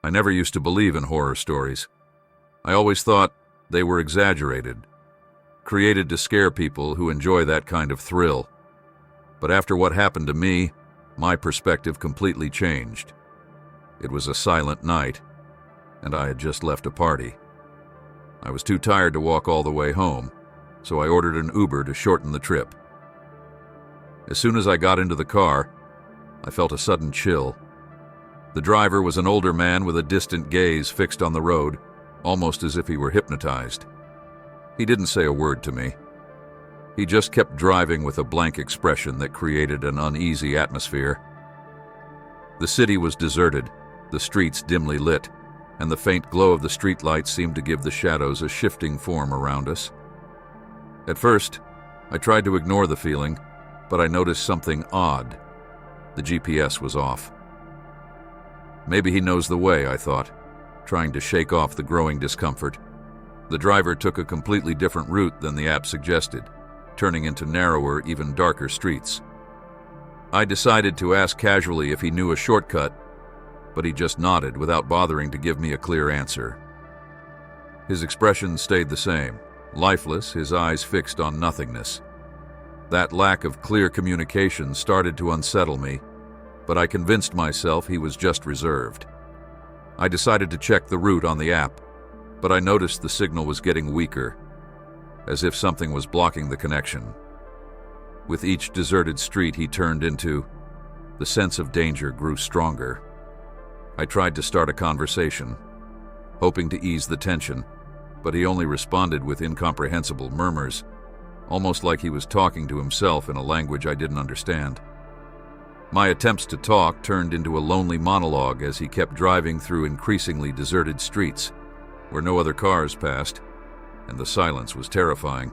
I never used to believe in horror stories. I always thought they were exaggerated, created to scare people who enjoy that kind of thrill. But after what happened to me, my perspective completely changed. It was a silent night, and I had just left a party. I was too tired to walk all the way home, so I ordered an Uber to shorten the trip. As soon as I got into the car, I felt a sudden chill. The driver was an older man with a distant gaze fixed on the road, almost as if he were hypnotized. He didn't say a word to me. He just kept driving with a blank expression that created an uneasy atmosphere. The city was deserted, the streets dimly lit, and the faint glow of the streetlights seemed to give the shadows a shifting form around us. At first, I tried to ignore the feeling, but I noticed something odd. The GPS was off. Maybe he knows the way, I thought, trying to shake off the growing discomfort. The driver took a completely different route than the app suggested, turning into narrower, even darker streets. I decided to ask casually if he knew a shortcut, but he just nodded without bothering to give me a clear answer. His expression stayed the same, lifeless, his eyes fixed on nothingness. That lack of clear communication started to unsettle me, but I convinced myself he was just reserved. I decided to check the route on the app, but I noticed the signal was getting weaker, as if something was blocking the connection. With each deserted street he turned into, the sense of danger grew stronger. I tried to start a conversation, hoping to ease the tension, but he only responded with incomprehensible murmurs, almost like he was talking to himself in a language I didn't understand. My attempts to talk turned into a lonely monologue as he kept driving through increasingly deserted streets, where no other cars passed, and the silence was terrifying.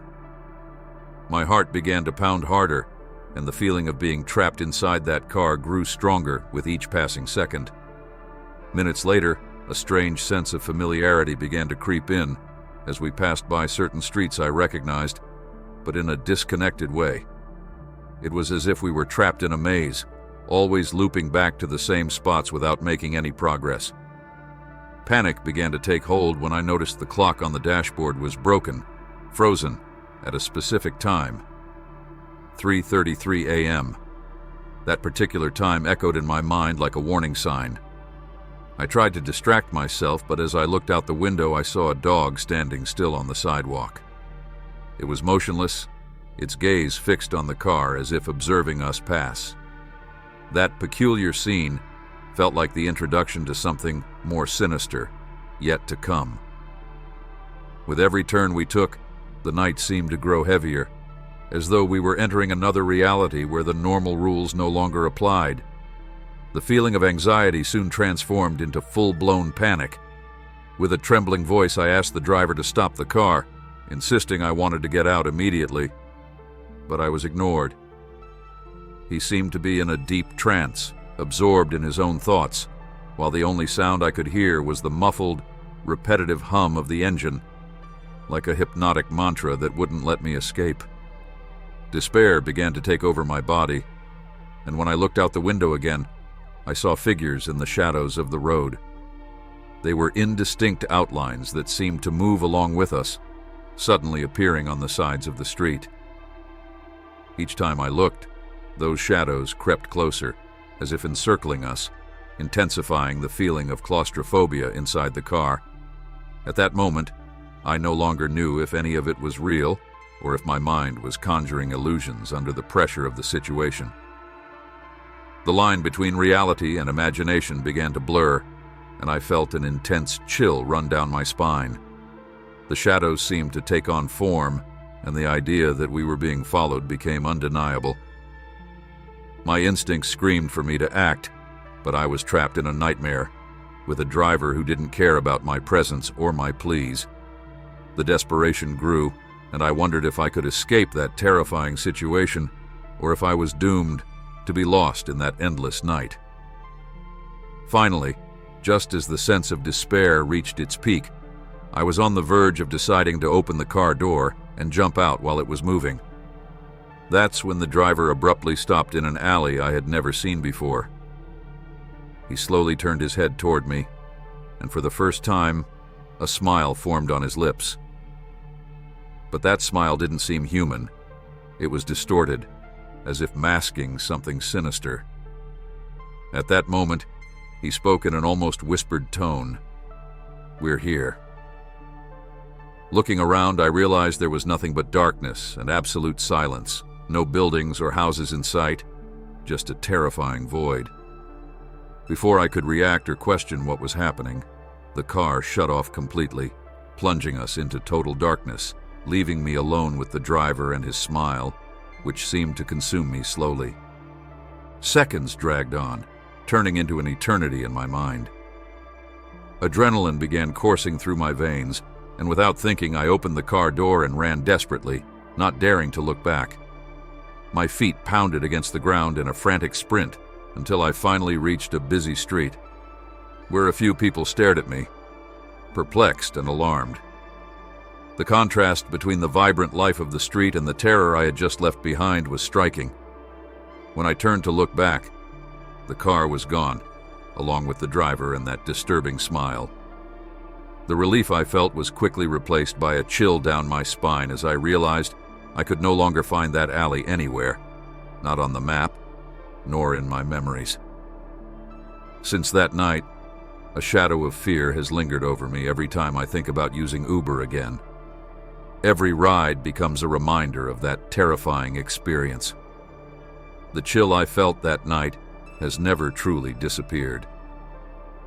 My heart began to pound harder, and the feeling of being trapped inside that car grew stronger with each passing second. Minutes later, a strange sense of familiarity began to creep in as we passed by certain streets I recognized, but in a disconnected way. It was as if we were trapped in a maze, always looping back to the same spots without making any progress. Panic began to take hold when I noticed the clock on the dashboard was broken, frozen, at a specific time. 3:33 a.m. That particular time echoed in my mind like a warning sign. I tried to distract myself, but as I looked out the window, I saw a dog standing still on the sidewalk. It was motionless, its gaze fixed on the car as if observing us pass. That peculiar scene felt like the introduction to something more sinister, yet to come. With every turn we took, the night seemed to grow heavier, as though we were entering another reality where the normal rules no longer applied. The feeling of anxiety soon transformed into full-blown panic. With a trembling voice, I asked the driver to stop the car, insisting I wanted to get out immediately, but I was ignored. He seemed to be in a deep trance, absorbed in his own thoughts, while the only sound I could hear was the muffled, repetitive hum of the engine, like a hypnotic mantra that wouldn't let me escape. Despair began to take over my body, and when I looked out the window again, I saw figures in the shadows of the road. They were indistinct outlines that seemed to move along with us, suddenly appearing on the sides of the street. Each time I looked, those shadows crept closer, as if encircling us, intensifying the feeling of claustrophobia inside the car. At that moment, I no longer knew if any of it was real or if my mind was conjuring illusions under the pressure of the situation. The line between reality and imagination began to blur, and I felt an intense chill run down my spine. The shadows seemed to take on form, and the idea that we were being followed became undeniable. My instincts screamed for me to act, but I was trapped in a nightmare, with a driver who didn't care about my presence or my pleas. The desperation grew, and I wondered if I could escape that terrifying situation, or if I was doomed to be lost in that endless night. Finally, just as the sense of despair reached its peak, I was on the verge of deciding to open the car door and jump out while it was moving. That's when the driver abruptly stopped in an alley I had never seen before. He slowly turned his head toward me, and for the first time, a smile formed on his lips. But that smile didn't seem human. It was distorted, as if masking something sinister. At that moment, he spoke in an almost whispered tone. "We're here." Looking around, I realized there was nothing but darkness and absolute silence. No buildings or houses in sight, just a terrifying void. Before I could react or question what was happening, the car shut off completely, plunging us into total darkness, leaving me alone with the driver and his smile, which seemed to consume me slowly. Seconds dragged on, turning into an eternity in my mind. Adrenaline began coursing through my veins, and without thinking, I opened the car door and ran desperately, not daring to look back. My feet pounded against the ground in a frantic sprint until I finally reached a busy street, where a few people stared at me, perplexed and alarmed. The contrast between the vibrant life of the street and the terror I had just left behind was striking. When I turned to look back, the car was gone, along with the driver and that disturbing smile. The relief I felt was quickly replaced by a chill down my spine as I realized I could no longer find that alley anywhere, not on the map, nor in my memories. Since that night, a shadow of fear has lingered over me every time I think about using Uber again. Every ride becomes a reminder of that terrifying experience. The chill I felt that night has never truly disappeared.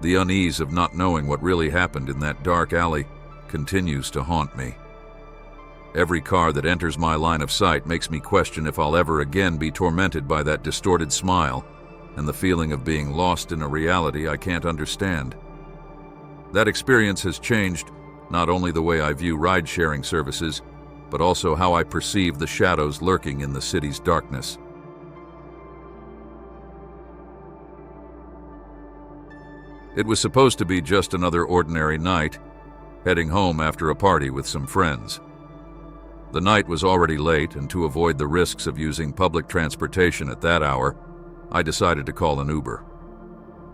The unease of not knowing what really happened in that dark alley continues to haunt me. Every car that enters my line of sight makes me question if I'll ever again be tormented by that distorted smile and the feeling of being lost in a reality I can't understand. That experience has changed not only the way I view ride-sharing services, but also how I perceive the shadows lurking in the city's darkness. It was supposed to be just another ordinary night, heading home after a party with some friends. The night was already late, and to avoid the risks of using public transportation at that hour, I decided to call an Uber.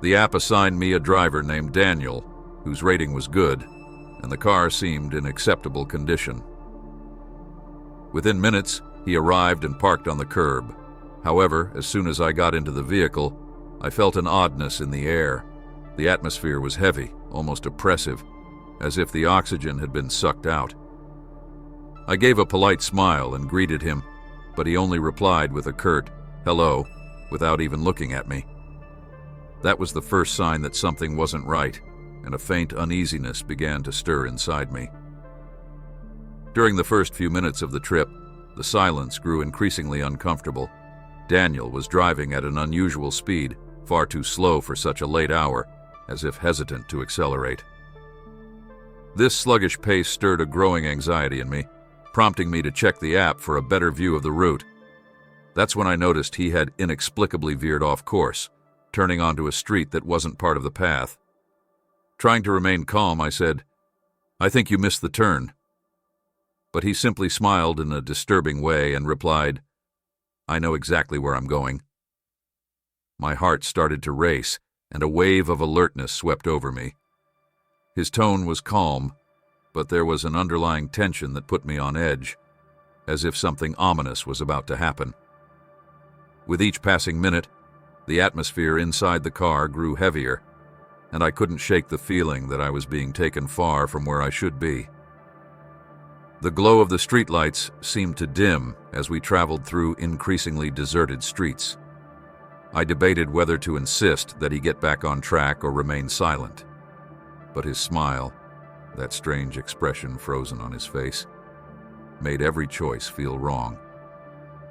The app assigned me a driver named Daniel, whose rating was good, and the car seemed in acceptable condition. Within minutes, he arrived and parked on the curb. However, as soon as I got into the vehicle, I felt an oddness in the air. The atmosphere was heavy, almost oppressive, as if the oxygen had been sucked out. I gave a polite smile and greeted him, but he only replied with a curt, "Hello," without even looking at me. That was the first sign that something wasn't right, and a faint uneasiness began to stir inside me. During the first few minutes of the trip, the silence grew increasingly uncomfortable. Daniel was driving at an unusual speed, far too slow for such a late hour, as if hesitant to accelerate. This sluggish pace stirred a growing anxiety in me, prompting me to check the app for a better view of the route. That's when I noticed he had inexplicably veered off course, turning onto a street that wasn't part of the path. Trying to remain calm, I said, "I think you missed the turn." But he simply smiled in a disturbing way and replied, "I know exactly where I'm going." My heart started to race, and a wave of alertness swept over me. His tone was calm, but there was an underlying tension that put me on edge, as if something ominous was about to happen. With each passing minute, the atmosphere inside the car grew heavier, and I couldn't shake the feeling that I was being taken far from where I should be. The glow of the streetlights seemed to dim as we traveled through increasingly deserted streets. I debated whether to insist that he get back on track or remain silent. But his smile, that strange expression frozen on his face, made every choice feel wrong.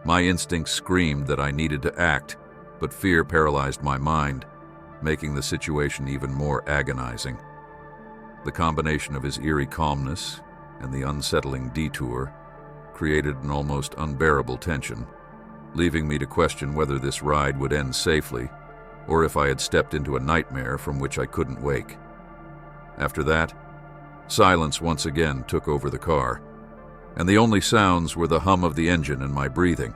My instincts screamed that I needed to act, but fear paralyzed my mind, making the situation even more agonizing. The combination of his eerie calmness and the unsettling detour created an almost unbearable tension, leaving me to question whether this ride would end safely or if I had stepped into a nightmare from which I couldn't wake. After that, silence once again took over the car, and the only sounds were the hum of the engine and my breathing,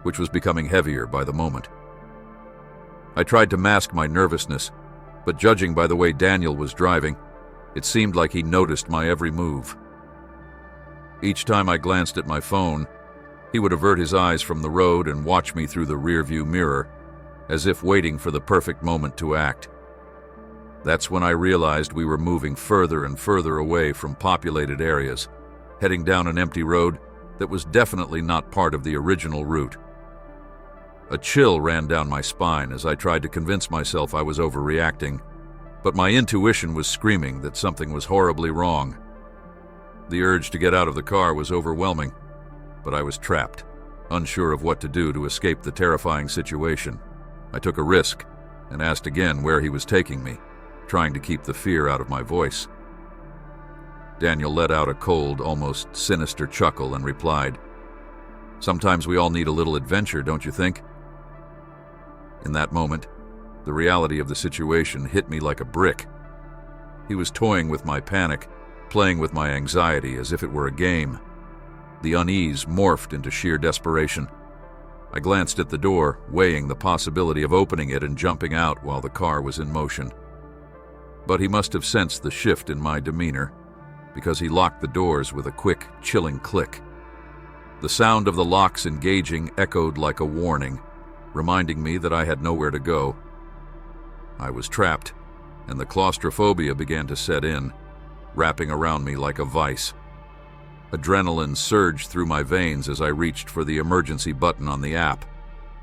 which was becoming heavier by the moment. I tried to mask my nervousness, but judging by the way Daniel was driving, It seemed like he noticed my every move. Each time I glanced at my phone, he would avert his eyes from the road and watch me through the rearview mirror, as if waiting for the perfect moment to act. That's when I realized we were moving further and further away from populated areas, heading down an empty road that was definitely not part of the original route. A chill ran down my spine as I tried to convince myself I was overreacting, but my intuition was screaming that something was horribly wrong. The urge to get out of the car was overwhelming, but I was trapped, unsure of what to do to escape the terrifying situation. I took a risk and asked again where he was taking me, trying to keep the fear out of my voice. Daniel let out a cold, almost sinister chuckle and replied, "Sometimes we all need a little adventure, don't you think?" In that moment, the reality of the situation hit me like a brick. He was toying with my panic, playing with my anxiety as if it were a game. The unease morphed into sheer desperation. I glanced at the door, weighing the possibility of opening it and jumping out while the car was in motion. But he must have sensed the shift in my demeanor, because he locked the doors with a quick, chilling click. The sound of the locks engaging echoed like a warning, reminding me that I had nowhere to go. I was trapped, and the claustrophobia began to set in, wrapping around me like a vice. Adrenaline surged through my veins as I reached for the emergency button on the app,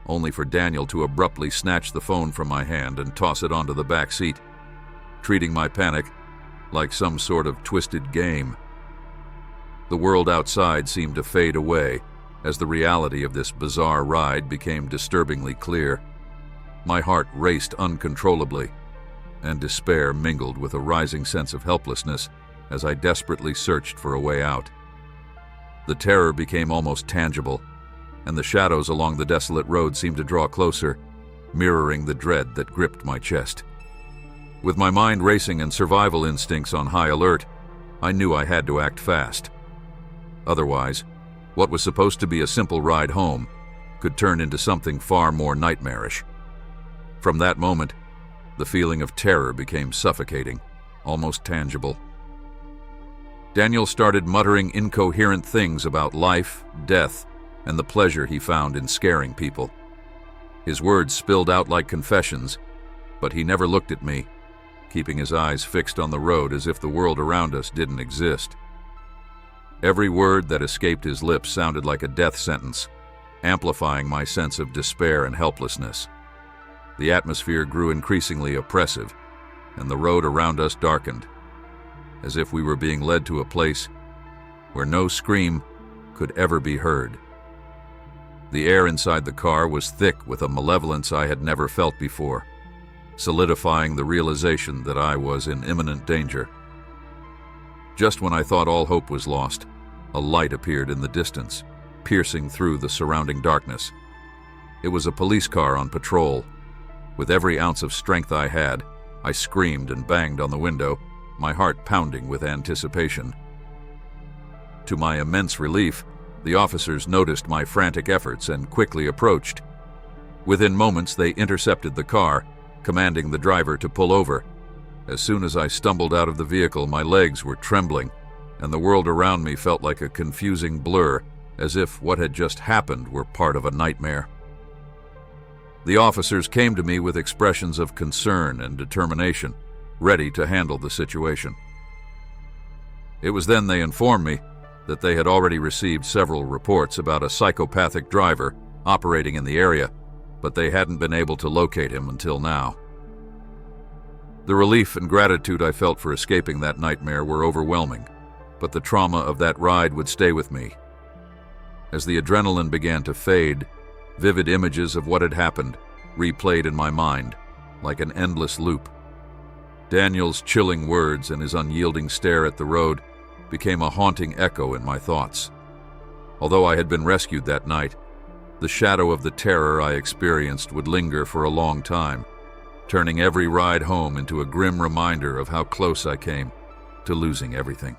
only for Daniel to abruptly snatch the phone from my hand and toss it onto the back seat, treating my panic like some sort of twisted game. The world outside seemed to fade away as the reality of this bizarre ride became disturbingly clear. My heart raced uncontrollably, and despair mingled with a rising sense of helplessness as I desperately searched for a way out. The terror became almost tangible, and the shadows along the desolate road seemed to draw closer, mirroring the dread that gripped my chest. With my mind racing and survival instincts on high alert, I knew I had to act fast. Otherwise, what was supposed to be a simple ride home could turn into something far more nightmarish. From that moment, the feeling of terror became suffocating, almost tangible. Daniel started muttering incoherent things about life, death, and the pleasure he found in scaring people. His words spilled out like confessions, but he never looked at me, keeping his eyes fixed on the road as if the world around us didn't exist. Every word that escaped his lips sounded like a death sentence, amplifying my sense of despair and helplessness. The atmosphere grew increasingly oppressive, and the road around us darkened, as if we were being led to a place where no scream could ever be heard. The air inside the car was thick with a malevolence I had never felt before, solidifying the realization that I was in imminent danger. Just when I thought all hope was lost, a light appeared in the distance, piercing through the surrounding darkness. It was a police car on patrol. With every ounce of strength I had, I screamed and banged on the window, my heart pounding with anticipation. To my immense relief, the officers noticed my frantic efforts and quickly approached. Within moments, they intercepted the car, commanding the driver to pull over. As soon as I stumbled out of the vehicle, my legs were trembling, and the world around me felt like a confusing blur, as if what had just happened were part of a nightmare. The officers came to me with expressions of concern and determination, ready to handle the situation. It was then they informed me that they had already received several reports about a psychopathic driver operating in the area, but they hadn't been able to locate him until now. The relief and gratitude I felt for escaping that nightmare were overwhelming, but the trauma of that ride would stay with me. As the adrenaline began to fade, vivid images of what had happened replayed in my mind, like an endless loop. Daniel's chilling words and his unyielding stare at the road became a haunting echo in my thoughts. Although I had been rescued that night, the shadow of the terror I experienced would linger for a long time, turning every ride home into a grim reminder of how close I came to losing everything.